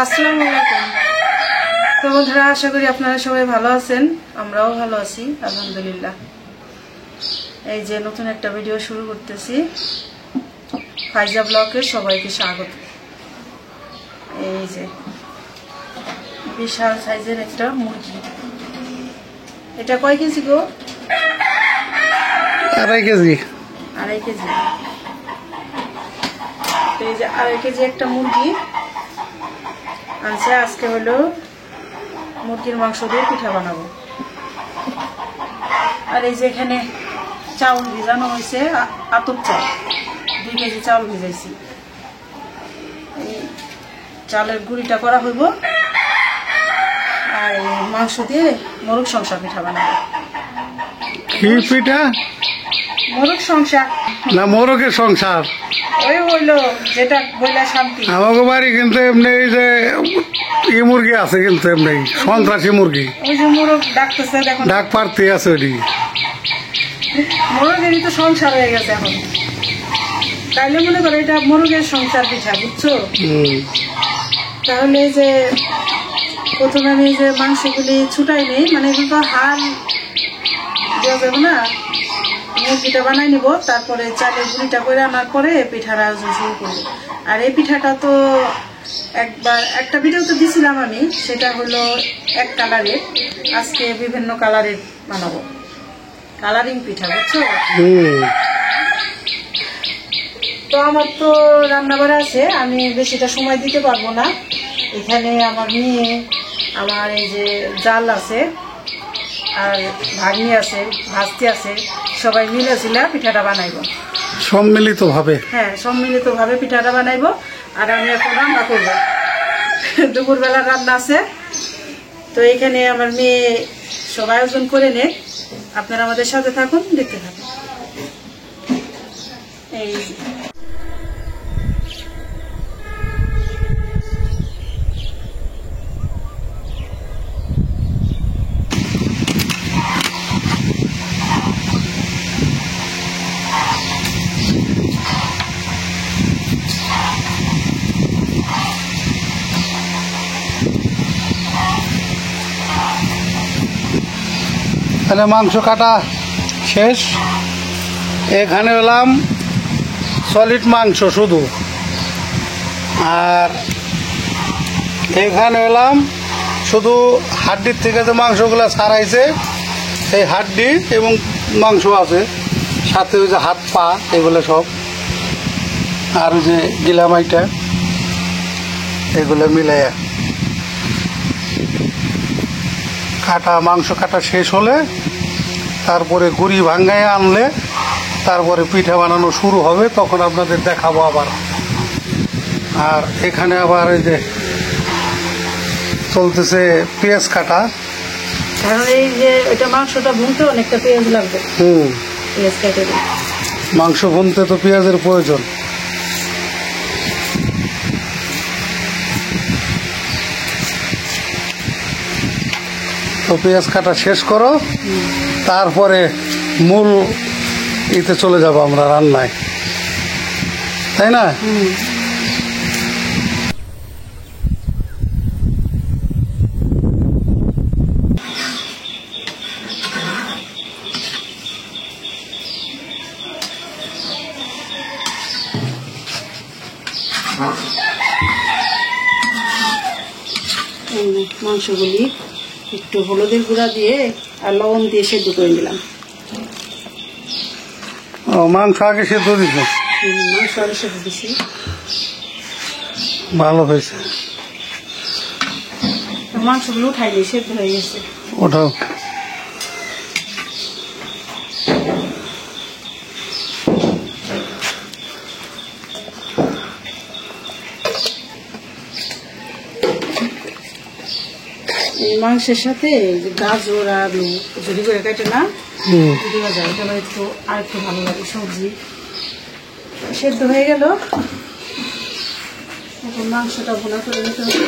আসসালামু আলাইকুম। তো বন্ধুরা, আশা করি আপনারা সবাই ভালো আছেন, আমরাও ভালো আছি আলহামদুলিল্লাহ। এই যে নতুন একটা ভিডিও শুরু করতেছি। ফাইজা ব্লগে সবাইকে স্বাগত। এই যে বিশাল সাইজের একটা মুরগি। এটা কয় কেজি গো? 2.5 কেজি। 2.5 কেজি। তো এই যে 2.5 কেজি একটা মুরগি আনছে। আজকে হলো মুরগির মাংস দিয়ে পিঠা বানাবো। আর এই যে এখানে চাউল ভিজানো হয়েছে, আতপ চাল 2 কেজি চাউল ভিজাইছি। এই চালের গুঁড়িটা করা হইব আর মাংস দিয়ে মোরগ সংসা পিঠা বানাবো। কি পিঠা? মোরগ সংসা না মোরগের সংসার। ওই হইলো যেটা বইলা শান্তি। আমাকে বাড়ি কিন্তু এমনি যে মুরগি আছে, কিন্তু এমনি সন্ত্রাসী মুরগি। ওই যে মোরগ ডাকতেছে, দেখো ডাক পারতে আছে ওইটি। মোরগেরই তো সংসার হয়ে গেছে এখন। তাইলে মনে করো এটা মোরগের সংসার পিঠা, বুঝছো? তাহলে এই যে প্রথমে আমি এই যে মাংসগুলি ছুটাই নেই, মানে এগুলো তো হাল দেওয়া যাবে না। মুরগিটা বানাই নিব, তারপরে চালের গুঁড়িটা করে আনার পরে পিঠার আয়োজন শুরু করবো। আর এই পিঠাটা তো একবার একটা ভিডিও তো দিছিলাম আমি, সেটা হলো এক কালারের। আজকে বিভিন্ন কালারের বানাবো, কালারিং পিঠা, বুঝছো? তো আমার তো রান্নাবাড়া আছে, আমি বেশিটা সময় দিতে পারবো না। এখানে আমার মেয়ে, আমার এই যে জাল আছে, আর ভাগ্নি আছে, ভাস্তি আছে, সবাই মিলে পিঠাটা বানাইবো সম্মিলিত ভাবে। হ্যাঁ, সম্মিলিত ভাবে পিঠাটা বানাইবো। আর আমি এখন রান্না করবো, দুপুরবেলার রান্না আছে। তো এখানে আমার মেয়ে সব আয়োজন করে নে। আপনারা আমাদের সাথে থাকুন, দেখতে থাকুন। এই তাহলে মাংস কাটা শেষ। এখানে হলাম সলিড মাংস শুধু, আর এখানে হলাম শুধু হাড্ডির থেকে যে মাংসগুলো ছাড়াইছে, সেই হাড্ডি এবং মাংস আছে, সাথে ওই যে হাত পা এগুলো সব, আর ওই যে গিলামাইটা, এগুলো মিলাইয়া কাটা। মাংস কাটা শেষ হলে তারপরে গুড়ি ভাঙ্গায় আনলে তারপরে পিঠা বানানো শুরু হবে, তখন আপনাদের দেখাবো আবার। আর এখানে আবার এই যে চলতেছে পেঁয়াজ কাটা, কারণ এই যে ওইটা মাংসটা ভুনতে অনেকটা পেঁয়াজ লাগবে। পেঁয়াজ কেটে দিই। মাংস ভুনতে তো পেঁয়াজের প্রয়োজন। তো পেঁয়াজ কাটা শেষ করো, তারপরে মূল ইতে চলে যাব আমরা রান্নায়, তাই না? মাংসগুলি একটু হলুদের গুঁড়া দিয়ে আর লবণ দিয়ে সেদ্ধ করে নিলাম। মাংস আগে সেদ্ধ দিচ্ছ? মাংস আগে সেদ্ধ দিছি। ভালো হয়েছে। মাংসগুলো উঠাইনি, সেদ্ধ হয়ে গেছে। ওটাও এই মাংসের সাথে গাজর আর ঝুড়ি করে কাটে না, দেওয়া যায়, তাহলে একটু আর একটু ভালো লাগে। সবজি সেদ্ধ হয়ে গেল, এখন মাংসটা ভুনা করে নিতে হবে।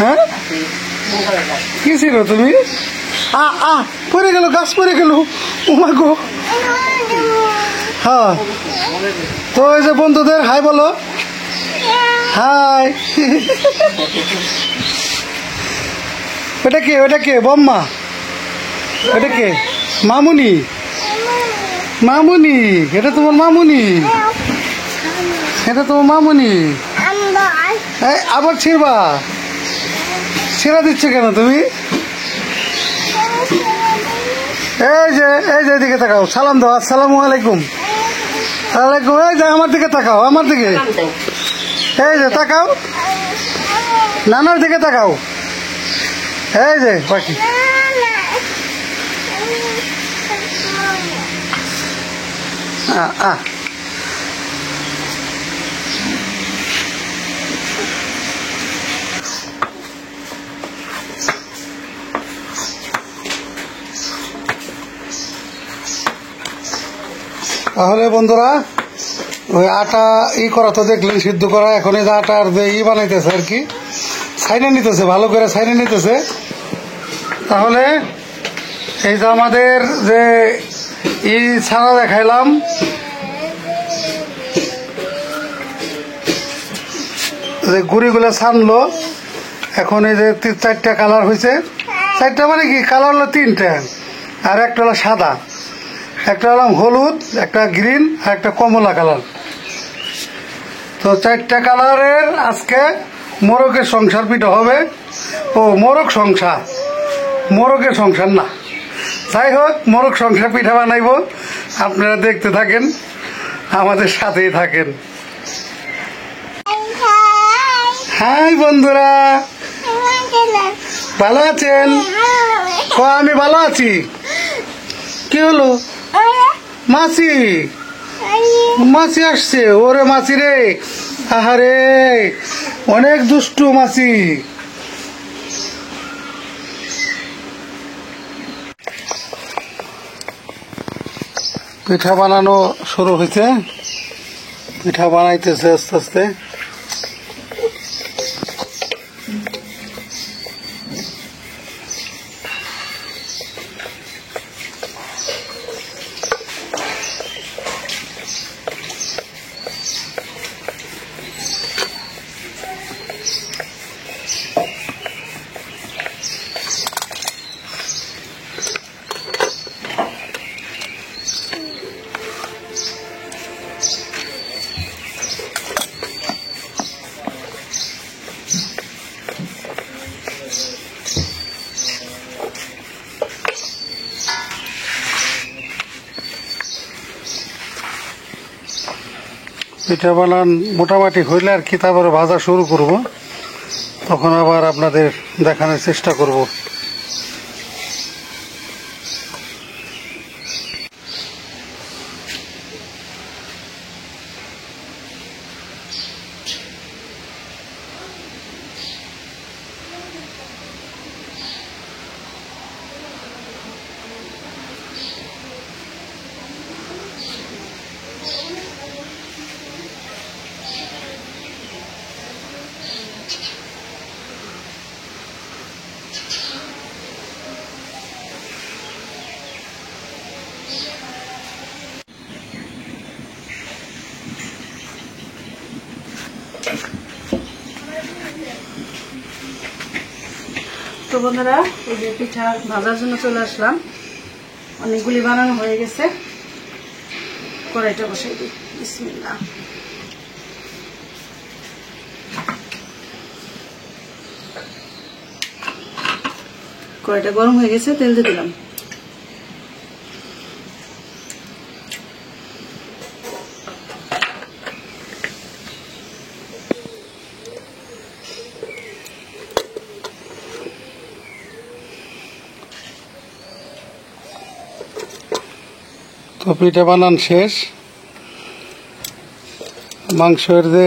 হ্যাঁ কি ছিল তুমি পড়ে গেল গাছ পড়ে গেল উমা গো হ্যাঁ তো এই যে বন্ধুদের হাই বলো হাই ওটা কে বম্মা ওটা কে মামুনি মামুনি এটা তোমার মামুনি এটা তোমার মামুনি আবার ছিড়বা ছিড়া দিচ্ছ কেন তুমি এই যে এদিকে তাকাও সালাম দাও আসসালামু আলাইকুম ওয়ালাইকুম এই যে আমার দিকে তাকাও আমার দিকে এই যে তাকাও নানার দিকে তাকাও এই যে বাকি তাহলে বন্ধুরা ওই আটা করা তো দেখলেন সিদ্ধ করা এখন এই যে আটার যে বানাইতেছে আর কি ছাইনে নিতেছে ভালো করে ছাইনে নিতেছে তাহলে এই যে আমাদের যে ছানা দেখাইলাম যে গুড়িগুলো ছানলো এখন এই যে 4টা কালার হয়েছে 4টা মানে কি কালার হলো 3টা আর একটা হলো সাদা একটা হলো হলুদ একটা গ্রিন আর একটা কমলা কালার তো 4টা কালারের আজকে মোরগের সংসার পিঠা হবে ও মোরগ মোরগের সংসার না যাই হোক মোরগ সংসার পিঠা বানাইব আপনারা দেখতে থাকেন আমাদের সাথেই থাকেন হাই বন্ধুরা ভালো আছেন আমি ভালো আছি কি হলো মাছি মাছি আসছে ওরে মাছি রে আহারে অনেক দুষ্টু মাছি পিঠা বানানো শুরু হয়েছে পিঠা বানাইতেছে আস্তে আস্তে পিঠা বানান মোটামুটি হইলে আর কি তারপরে ভাজা শুরু করব তখন আবার আপনাদের দেখানোর চেষ্টা করব তো বন্ধুরা এই যে পিঠা ভাজার জন্য চলে আসলাম অনেকগুলি বানানো হয়ে গেছে কড়াইটা বসাই দিই বিসমিল্লাহ কড়াইটা গরম হয়ে গেছে তেল দিয়ে দিলাম তো পিঠা বানান শেষ মাংসের যে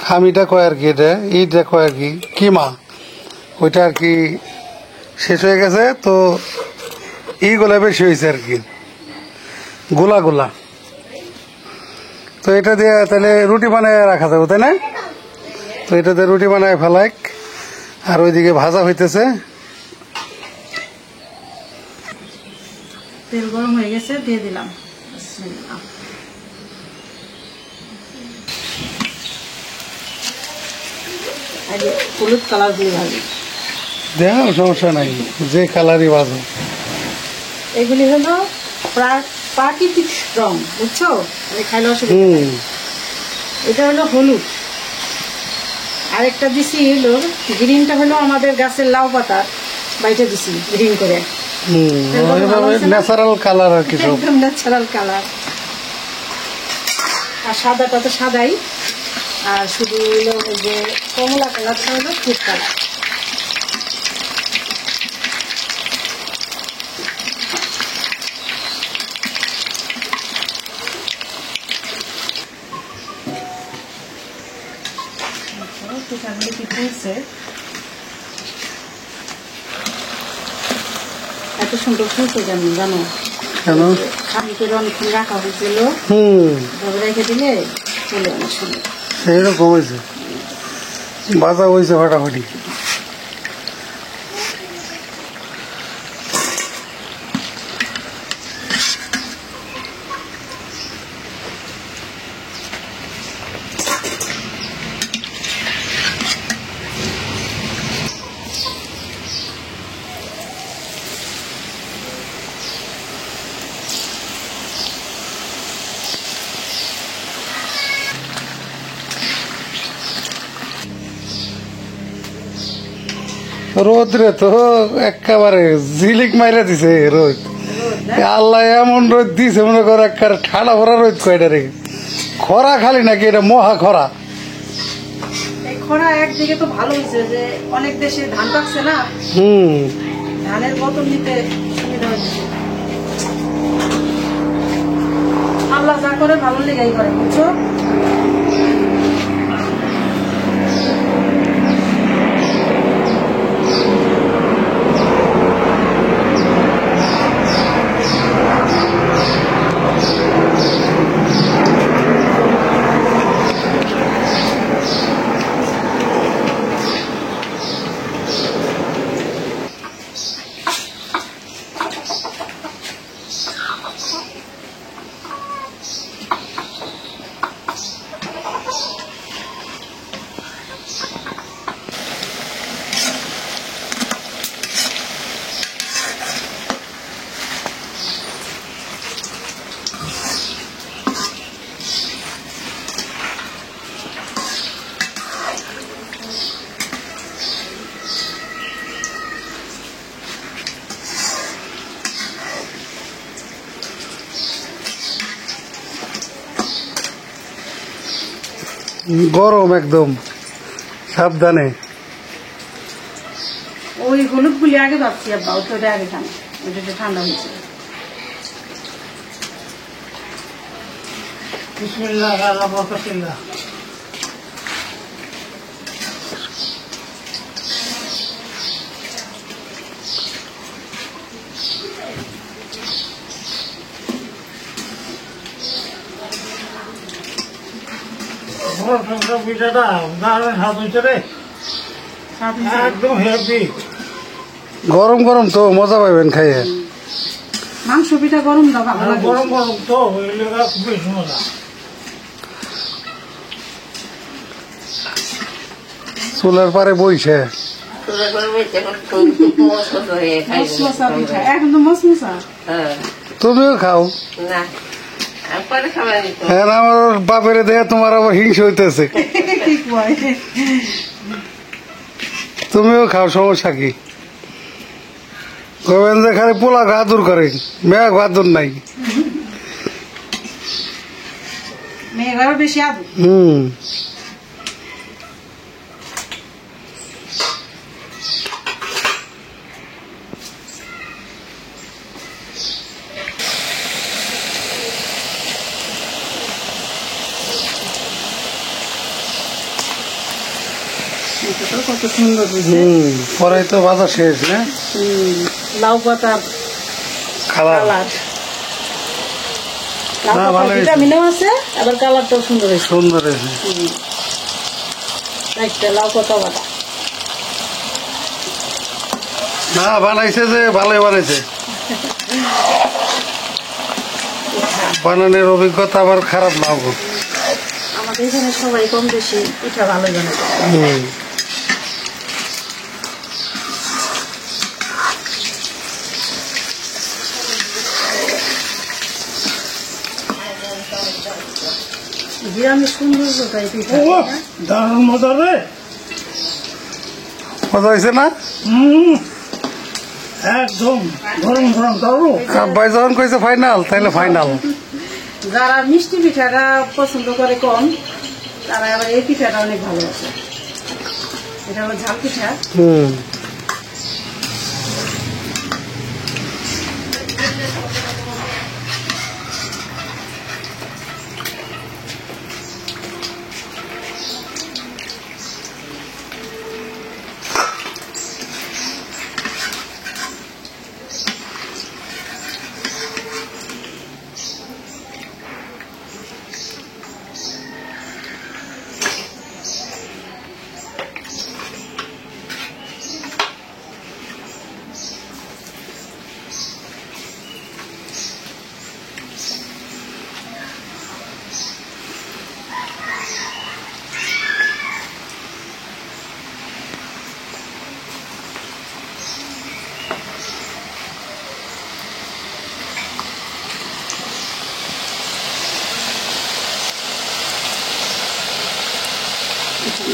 খামিটা কয় আর কি এটা এইটা কয় আর কি কিমা ওইটা আর কি শেষ হয়ে গেছে তো এইগুলা বেশি হয়েছে আর কি গোলা গোলা তো এটা দিয়ে তাহলে রুটি বানায় রাখা যাবে তাই না তো এটা দিয়ে রুটি বানায় ফেলাক আর ওইদিকে ভাজা হইতেছে। তেল গরম হয়ে গেছে, দিয়ে দিলাম। বিসমিল্লাহ। আগে হলুদ কালার দিয়ে ভাজি। দেখো সমস্যা নাই, যে কালারই ভাজো। এগুলি হলো প্রাকৃতিক রং, বুঝছো? খাইলে অসুবিধা নেই। এটা হলো হলুদ। আরেকটা দিছি হলো গ্রিনটা, হলো আমাদের গাছের লাউ পাতা বাইটা দিছি গ্রিন করে। ন্যাচারাল কালার আর কি, একদম ন্যাচারাল কালার। আর সাদাটা তো সাদাই, আর শুধু হলো যে কমলা কালারটা হলো ফুড কালার। এত সুন্দর ফুলতে জানো জানো? কেন? খানিকের অনেকক্ষণ রাখা হয়েছিল, রেখে দিলে ফুলে অনেক সুন্দর। সেইরকম হয়েছে, ভাজা হয়েছে ফাটাফাটি। রোদ্রে তো একেবারে ঝিলিক মাইরা দিছে রোদ। আল্লাহ এমন রোদ দিছে, মনে করো একেবারে ঠাডা ভরা রোদ। কয়টা রে খরা খালি নাকি এটা মহা খরা? এই খরা একদিকে তো ভালো হয়েছে যে অনেক দেশে ধান পাকছে না, ধানের বতন নিতে সুবিধা হয়েছে। আল্লাহ যা করে ভালো লেগেই করে, বুঝছো? গরম একদম, সাবধানে। ওই হলুদ গুলি আগে ভাবছি আব্বা, ওটা আগে খান, ওটা ঠান্ডা হয়েছে। বিসমিল্লাহ আল্লাহ বরকতিল্লাহ। গরম গরম তো মজা পাইবেন খাইয়ে। মাংস পিঠা গরম দাও ভালো লাগে। গরম গরম তো খুব বেশি মজা। চুলার পারে বইছে, এখন তো মশমশা। তুমিও খাও। হ্যাঁ, আমার বাপের দেখে তোমার আবার হিংসা হইতেছে। তুমিও খাও, সমস্যা কি? কবেন যে খালি পোলা গাদুর করে, মেয়ে গাদুর নাই। বেশি আদর। কত সুন্দর পরে তো বাজার শেষ না? লাউ পাতার কালার, ভিটামিনও আছে, আবার কালারটাও সুন্দর হয়েছে। সুন্দর হয়েছে। লাউ পাতা বাটা। না বানাইছে যে ভালোই বানাইছে, বানানোর অভিজ্ঞতা আবার খারাপ না হোক। আমাদের এখানে সবাই কম বেশি পিঠা ভালো বানায়। গ্রামের সৌন্দর্যটাই পিঠা। দারুণ মজা রে, মজা হয়েছে না? একদম গরম গরম দারুণ। ভাই যখন কইছে ফাইনাল, তাইলে ফাইনাল। যারা মিষ্টি পিঠাটা পছন্দ করে কম, তারা আবার এই পিঠাটা অনেক ভালো আছে। এটা হলো ঝাল পিঠা।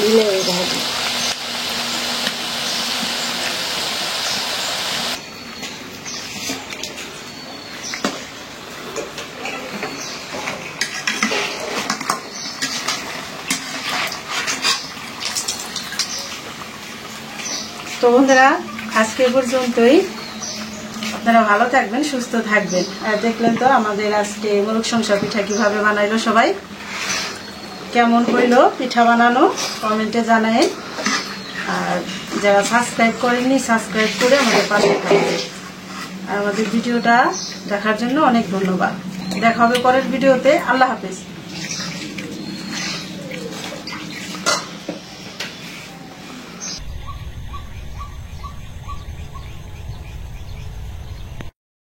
মিলে ভাজি। তো বন্ধুরা, আজকে পর্যন্তই। আপনারা ভালো থাকবেন, সুস্থ থাকবেন। আর দেখলেন তো আমাদের আজকে মোরগ সংসার পিঠা কিভাবে বানাইলো সবাই। কেমন হইলো পিঠা বানানো কমেন্টে জানাই। আর যারা সাবস্ক্রাইব করেননি, সাবস্ক্রাইব করে আমাদের পাশে থাকবেন। আর আমাদের ভিডিওটা দেখার জন্য অনেক ধন্যবাদ। দেখা হবে পরের ভিডিওতে। আল্লাহ হাফেজ।